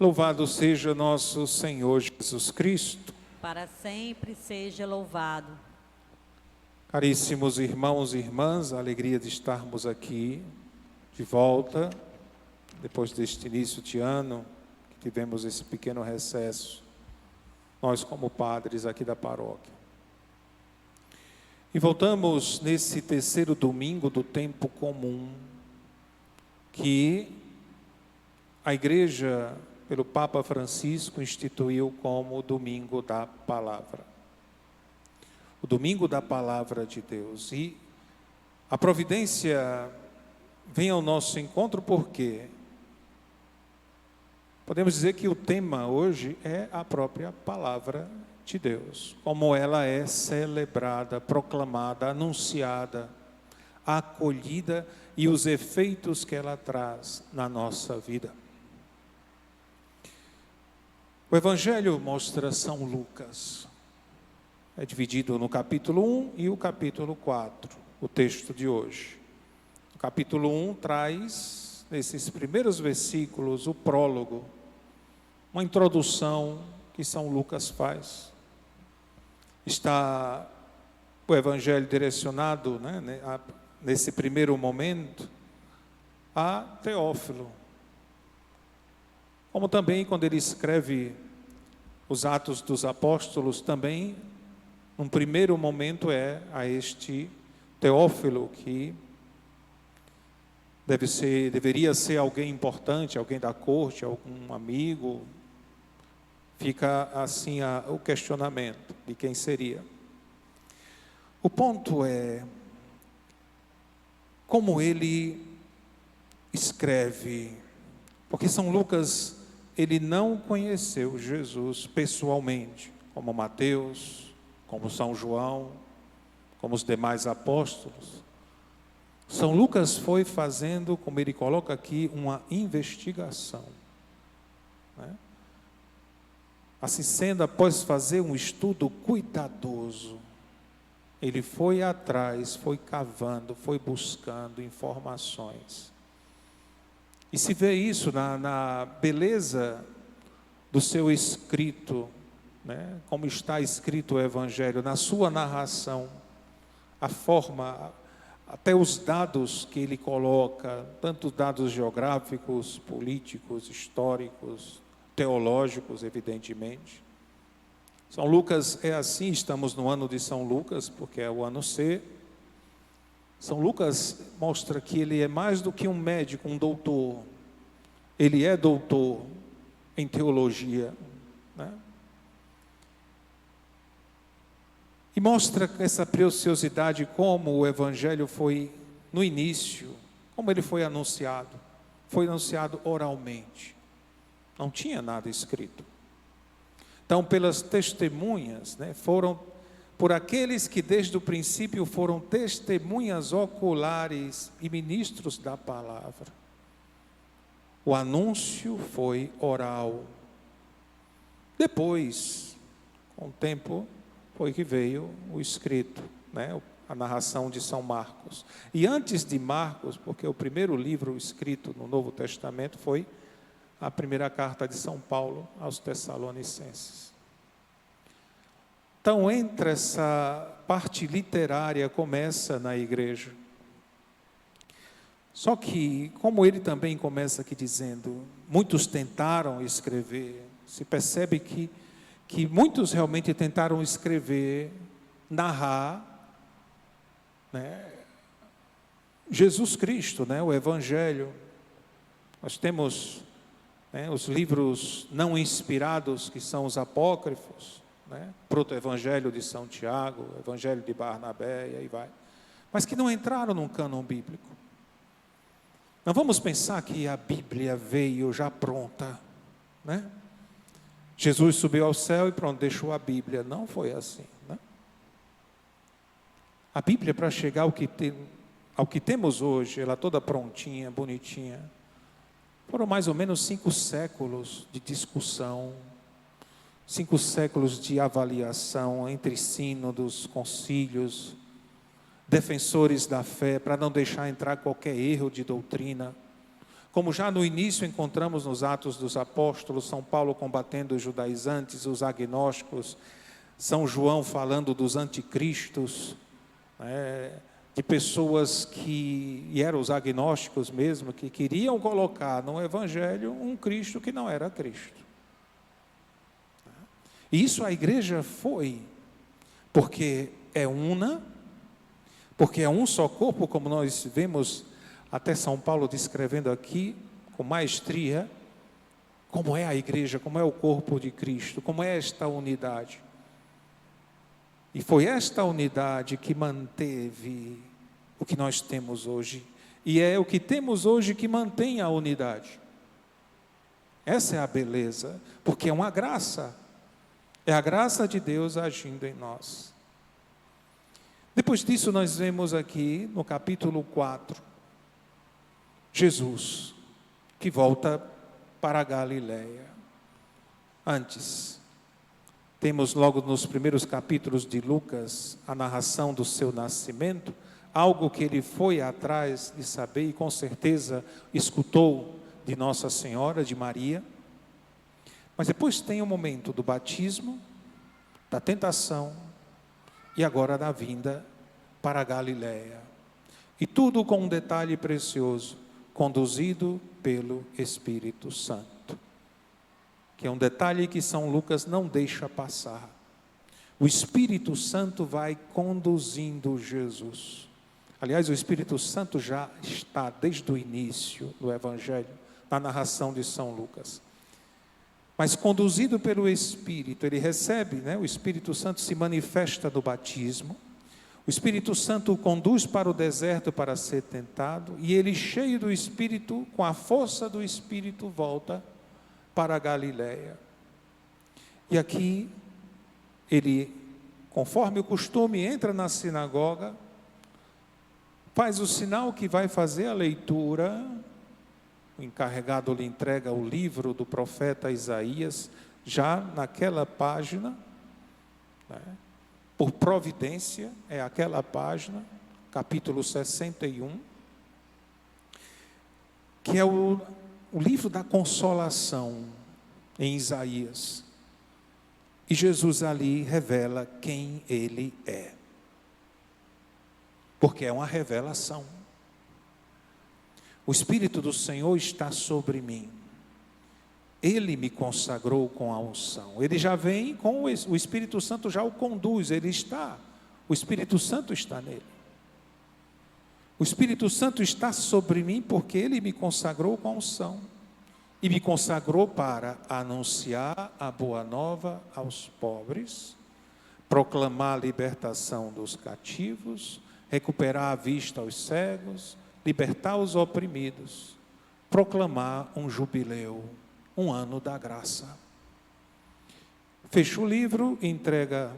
Louvado seja nosso Senhor Jesus Cristo. Para sempre seja louvado. Caríssimos irmãos e irmãs, a alegria de estarmos aqui de volta, depois deste início de ano, que tivemos esse pequeno recesso, nós como padres aqui da paróquia. E voltamos nesse terceiro domingo do tempo comum, que a Igreja, pelo Papa Francisco, instituiu como o Domingo da Palavra. O Domingo da Palavra de Deus. E a providência vem ao nosso encontro porque podemos dizer que o tema hoje é a própria Palavra de Deus. Como ela é celebrada, proclamada, anunciada, acolhida e os efeitos que ela traz na nossa vida. O Evangelho mostra São Lucas. É dividido no capítulo 1 e o capítulo 4, o texto de hoje. O capítulo 1 traz, nesses primeiros versículos, o prólogo, uma introdução que São Lucas faz. Está o Evangelho direcionado, nesse primeiro momento, a Teófilo. Como também quando ele escreve os Atos dos Apóstolos, também, num primeiro momento, é a este Teófilo, que deveria ser alguém importante, alguém da corte, algum amigo. Fica assim o questionamento de quem seria. O ponto é como ele escreve, porque São Lucas, ele não conheceu Jesus pessoalmente, como Mateus, como São João, como os demais apóstolos. São Lucas foi fazendo, como ele coloca aqui, uma investigação. Assim sendo, após fazer um estudo cuidadoso, ele foi atrás, foi cavando, foi buscando informações. E se vê isso na beleza do seu escrito, como está escrito o Evangelho, na sua narração, a forma, até os dados que ele coloca, tanto dados geográficos, políticos, históricos, teológicos, evidentemente. São Lucas é assim, estamos no ano de São Lucas, porque é o ano C. São Lucas mostra que ele é mais do que um médico, um doutor. Ele é doutor em teologia, E mostra essa preciosidade, como o Evangelho foi, no início, como ele foi anunciado oralmente. Não tinha nada escrito. Então, pelas testemunhas, foram por aqueles que desde o princípio foram testemunhas oculares e ministros da palavra. O anúncio foi oral. Depois, com o tempo, foi que veio o escrito, a narração de São Marcos. E antes de Marcos, porque o primeiro livro escrito no Novo Testamento foi a primeira carta de São Paulo aos Tessalonicenses. Então, entre essa parte literária começa na igreja. Só que, como ele também começa aqui dizendo, muitos tentaram escrever, se percebe que muitos realmente tentaram escrever, narrar, Jesus Cristo, o Evangelho. Nós temos os livros não inspirados, que são os apócrifos, Proto-Evangelho de São Tiago, Evangelho de Barnabé, e aí vai, mas que não entraram no cânon bíblico. Não vamos pensar que a Bíblia veio já pronta, Jesus subiu ao céu e pronto, deixou a Bíblia. Não foi assim, A Bíblia, para chegar ao que temos hoje, ela toda prontinha, bonitinha, foram mais ou menos 5 séculos de discussão, 5 séculos de avaliação entre sínodos, concílios, defensores da fé, para não deixar entrar qualquer erro de doutrina, Como já no início encontramos nos Atos dos Apóstolos, São Paulo combatendo os judaizantes, os agnósticos, São João falando dos anticristos, de pessoas e eram os agnósticos mesmo, que queriam colocar no Evangelho um Cristo que não era Cristo. E isso a igreja foi, porque é una, porque é um só corpo, como nós vemos até São Paulo descrevendo aqui, com maestria, como é a igreja, como é o corpo de Cristo, como é esta unidade. E foi esta unidade que manteve o que nós temos hoje. E é o que temos hoje que mantém a unidade. Essa é a beleza, porque é uma graça. É a graça de Deus agindo em nós. Depois disso, nós vemos aqui no capítulo 4, Jesus, que volta para a Galileia. Antes, temos logo nos primeiros capítulos de Lucas, a narração do seu nascimento, algo que ele foi atrás de saber e com certeza escutou de Nossa Senhora, de Maria. Mas depois tem o momento do batismo, da tentação e agora da vinda para a Galileia. E tudo com um detalhe precioso, conduzido pelo Espírito Santo. Que é um detalhe que São Lucas não deixa passar. O Espírito Santo vai conduzindo Jesus. Aliás, o Espírito Santo já está desde o início do Evangelho, na narração de São Lucas. Mas conduzido pelo Espírito, ele recebe, o Espírito Santo se manifesta no batismo, o Espírito Santo o conduz para o deserto para ser tentado, e ele, cheio do Espírito, com a força do Espírito, volta para a Galileia. E aqui, ele, conforme o costume, entra na sinagoga, faz o sinal que vai fazer a leitura. O encarregado lhe entrega o livro do profeta Isaías, já naquela página, por providência, é aquela página, capítulo 61, que é o livro da consolação em Isaías. E Jesus ali revela quem ele é, porque é uma revelação. O Espírito do Senhor está sobre mim. Ele me consagrou com a unção. Ele já vem com o Espírito Santo, já o conduz. O Espírito Santo está nele. O Espírito Santo está sobre mim porque ele me consagrou com a unção. E me consagrou para anunciar a boa nova aos pobres, proclamar a libertação dos cativos, recuperar a vista aos cegos, libertar os oprimidos, proclamar um jubileu, um ano da graça. Fecha o livro, entrega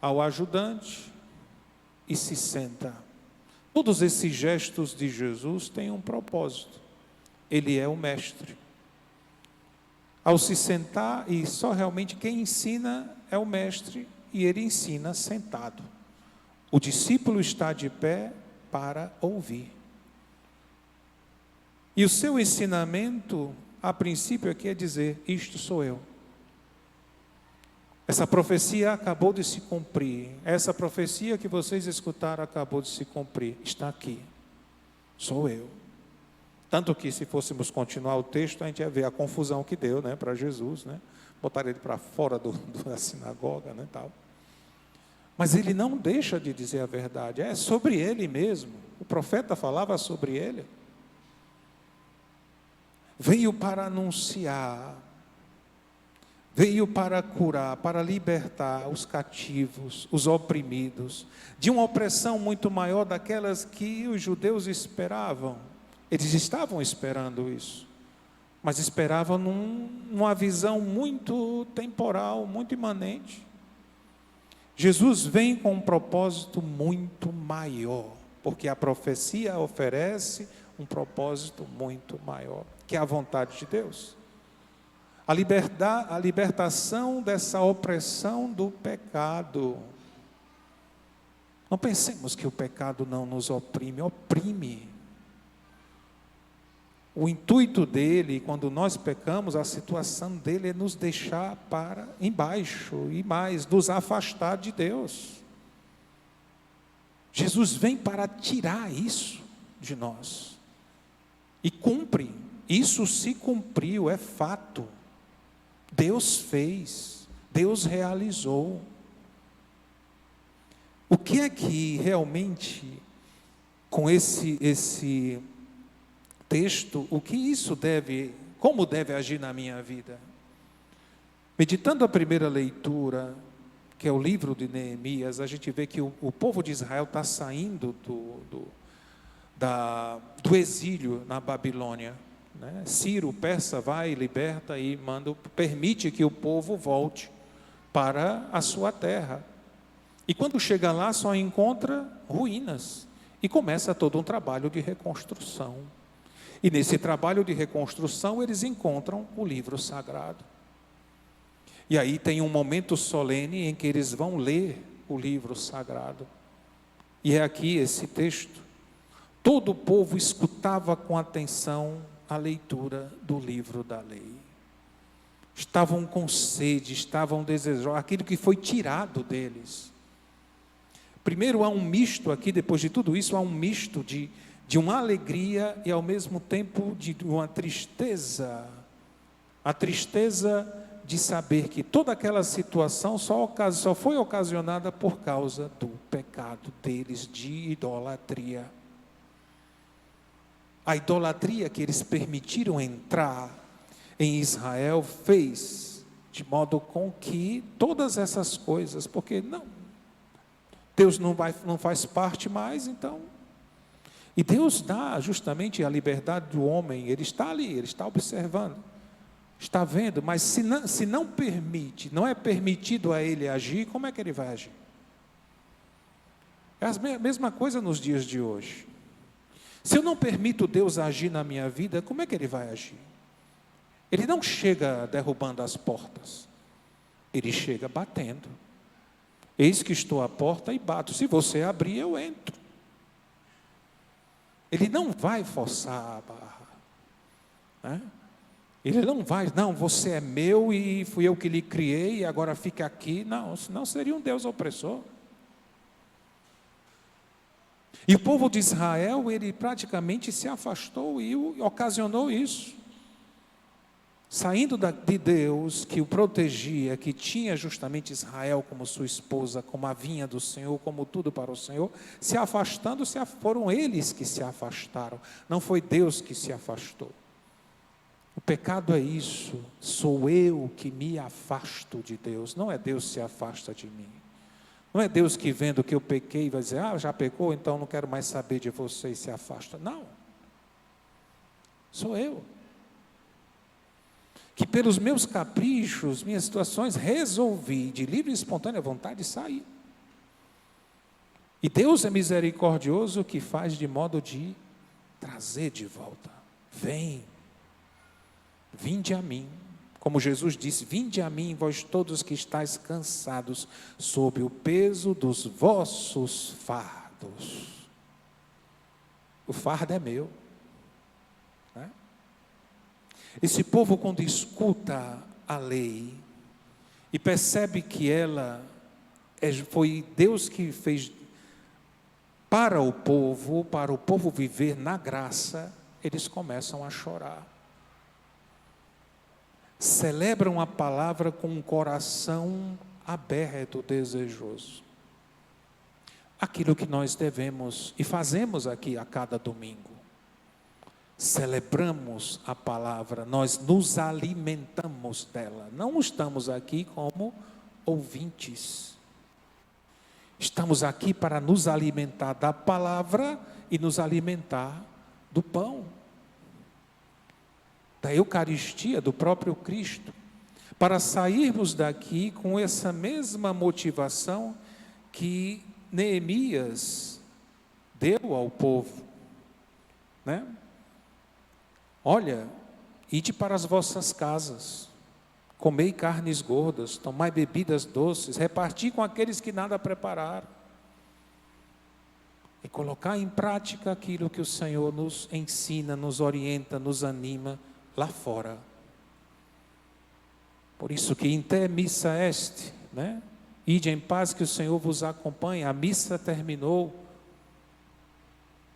ao ajudante e se senta. Todos esses gestos de Jesus têm um propósito. Ele é o mestre. Ao se sentar, e só realmente quem ensina é o mestre, e ele ensina sentado. O discípulo está de pé para ouvir. E o seu ensinamento, a princípio, aqui é dizer: isto sou eu. Essa profecia acabou de se cumprir. Essa profecia que vocês escutaram acabou de se cumprir. Está aqui. Sou eu. Tanto que, se fôssemos continuar o texto, a gente ia ver a confusão que deu, para Jesus, botar ele para fora da sinagoga, tal. Mas ele não deixa de dizer a verdade, é sobre ele mesmo. O profeta falava sobre ele. Veio para anunciar, veio para curar, para libertar os cativos, os oprimidos, de uma opressão muito maior daquelas que os judeus esperavam. Eles estavam esperando isso, mas esperavam numa visão muito temporal, muito imanente. Jesus vem com um propósito muito maior, porque a profecia oferece um propósito muito maior, que é a vontade de Deus. A libertação dessa opressão do pecado. Não pensemos que o pecado não nos oprime, oprime. O intuito dele, quando nós pecamos, a situação dele é nos deixar para embaixo e mais, nos afastar de Deus. Jesus vem para tirar isso de nós. E cumpre, isso se cumpriu, é fato. Deus fez, Deus realizou. O que é que realmente, com esse texto, o que isso deve, como deve agir na minha vida? Meditando a primeira leitura, que é o livro de Neemias, a gente vê que o povo de Israel está saindo do exílio na Babilônia, né? Ciro, o persa, vai, liberta e permite que o povo volte para a sua terra. E quando chega lá, só encontra ruínas. E começa todo um trabalho de reconstrução. E nesse trabalho de reconstrução, eles encontram o livro sagrado. E aí tem um momento solene em que eles vão ler o livro sagrado. E é aqui esse texto. Todo o povo escutava com atenção a leitura do livro da lei. Estavam com sede, estavam desejosos, aquilo que foi tirado deles. Primeiro há um misto aqui, depois de tudo isso, há um misto de uma alegria e ao mesmo tempo de uma tristeza. A tristeza de saber que toda aquela situação só foi ocasionada por causa do pecado deles de idolatria. A idolatria que eles permitiram entrar em Israel fez de modo com que todas essas coisas, porque Deus não faz parte mais, então. E Deus dá justamente a liberdade do homem, ele está ali, ele está observando, está vendo, mas se não permite, não é permitido a ele agir, como é que ele vai agir? É a mesma coisa nos dias de hoje. Se eu não permito Deus agir na minha vida, como é que ele vai agir? Ele não chega derrubando as portas, ele chega batendo. Eis que estou à porta e bato, se você abrir, eu entro. Ele não vai forçar a barra, né? Ele não vai, você é meu e fui eu que lhe criei e agora fica aqui. Não, senão seria um Deus opressor. E o povo de Israel, ele praticamente se afastou e ocasionou isso. Saindo de Deus, que o protegia, que tinha justamente Israel como sua esposa, como a vinha do Senhor, como tudo para o Senhor, se afastando, foram eles que se afastaram, não foi Deus que se afastou. O pecado é isso, sou eu que me afasto de Deus, não é Deus que se afasta de mim. Não é Deus que vendo que eu pequei e vai dizer, já pecou, então não quero mais saber de você e se afasta. Não, sou eu. Que pelos meus caprichos, minhas situações, resolvi de livre e espontânea vontade sair. E Deus é misericordioso que faz de modo de trazer de volta. Vinde a mim. Como Jesus disse, vinde a mim, vós todos que estáis cansados, sob o peso dos vossos fardos. O fardo é meu. Né? Esse povo, quando escuta a lei e percebe que ela foi Deus que fez para o povo viver na graça, eles começam a chorar. Celebram a palavra com um coração aberto, desejoso. Aquilo que nós devemos e fazemos aqui a cada domingo. Celebramos a palavra, nós nos alimentamos dela. Não estamos aqui como ouvintes. Estamos aqui para nos alimentar da palavra e nos alimentar do pão. Da Eucaristia, do próprio Cristo, para sairmos daqui com essa mesma motivação que Neemias deu ao povo, né? Olha, ide para as vossas casas, comei carnes gordas, tomai bebidas doces, reparti com aqueles que nada prepararam. e colocar em prática aquilo que o Senhor nos ensina, nos orienta, nos anima lá fora. Por isso que inter missa est, né? Ide em paz, que o Senhor vos acompanhe. A missa terminou,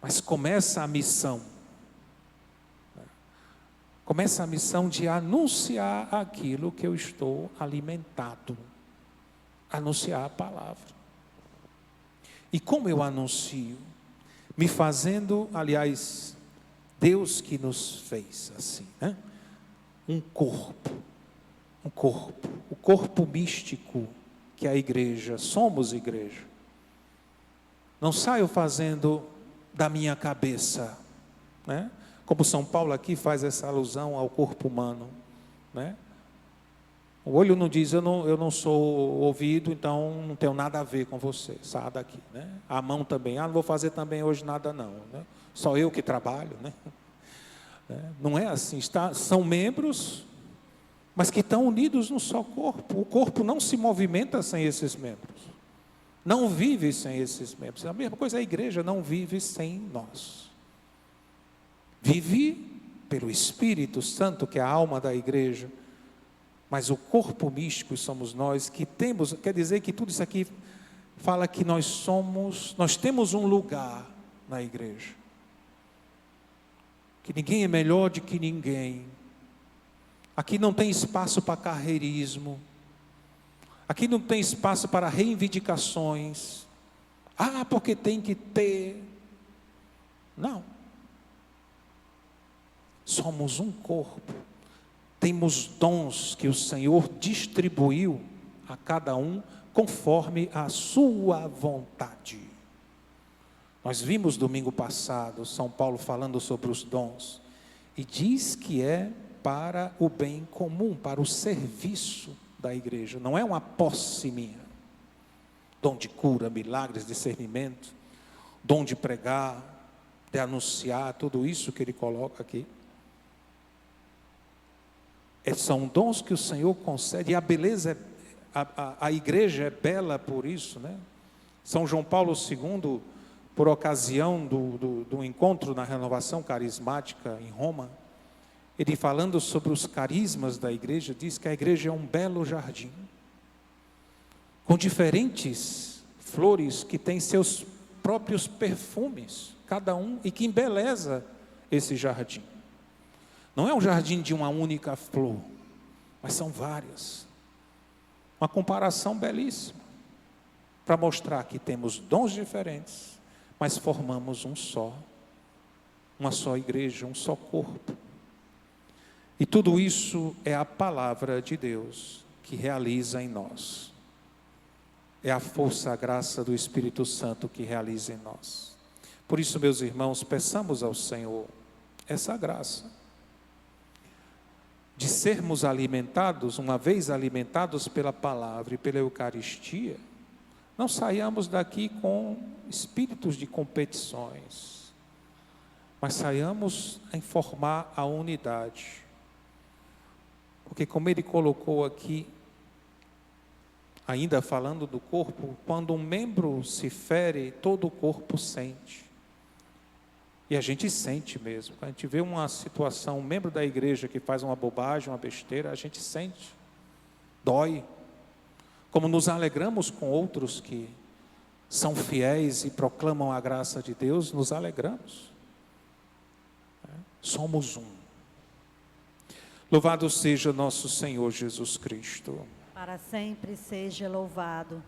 mas começa a missão. Começa a missão de anunciar aquilo que eu estou alimentado. Anunciar a palavra. E como eu anuncio? Me fazendo, aliás, Deus que nos fez assim, né? Um corpo. O corpo místico que é a igreja, somos igreja. Não saio fazendo da minha cabeça, né? Como São Paulo aqui faz essa alusão ao corpo humano, né? O olho não diz, eu não sou ouvido, então não tenho nada a ver com você, sai daqui, né? A mão também, não vou fazer também hoje nada não, né? Só eu que trabalho, né? Não é assim, são membros, mas que estão unidos num só corpo. O corpo não se movimenta sem esses membros, não vive sem esses membros. A mesma coisa, a igreja não vive sem nós. Vive pelo Espírito Santo, que é a alma da igreja, mas o corpo místico somos nós que temos, quer dizer que tudo isso aqui fala que nós temos um lugar na igreja, que ninguém é melhor do que ninguém. Aqui não tem espaço para carreirismo, aqui não tem espaço para reivindicações, porque tem que ter, não. Somos um corpo, temos dons que o Senhor distribuiu a cada um conforme a sua vontade. Nós vimos domingo passado São Paulo falando sobre os dons e diz que é para o bem comum, para o serviço da igreja, não é uma posse minha. Dom de cura, milagres, discernimento, dom de pregar, de anunciar, tudo isso que ele coloca aqui. São dons que o Senhor concede, e a beleza, a igreja é bela por isso, né? São João Paulo II, por ocasião do encontro na renovação carismática em Roma, ele falando sobre os carismas da igreja, diz que a igreja é um belo jardim, com diferentes flores que têm seus próprios perfumes, cada um, e que embeleza esse jardim. Não é um jardim de uma única flor, mas são várias. Uma comparação belíssima, para mostrar que temos dons diferentes, mas formamos uma só igreja, um só corpo. E tudo isso é a palavra de Deus que realiza em nós. É a força, a graça do Espírito Santo que realiza em nós. Por isso, meus irmãos, peçamos ao Senhor essa graça de sermos alimentados, uma vez alimentados pela palavra e pela Eucaristia, não saiamos daqui com espíritos de competições, mas saiamos em formar a unidade. Porque como ele colocou aqui, ainda falando do corpo, quando um membro se fere, todo o corpo sente. E a gente sente mesmo. Quando a gente vê uma situação, um membro da igreja que faz uma bobagem, uma besteira, a gente sente. Dói. Como nos alegramos com outros que são fiéis e proclamam a graça de Deus, nos alegramos. Somos um. Louvado seja nosso Senhor Jesus Cristo. Para sempre seja louvado.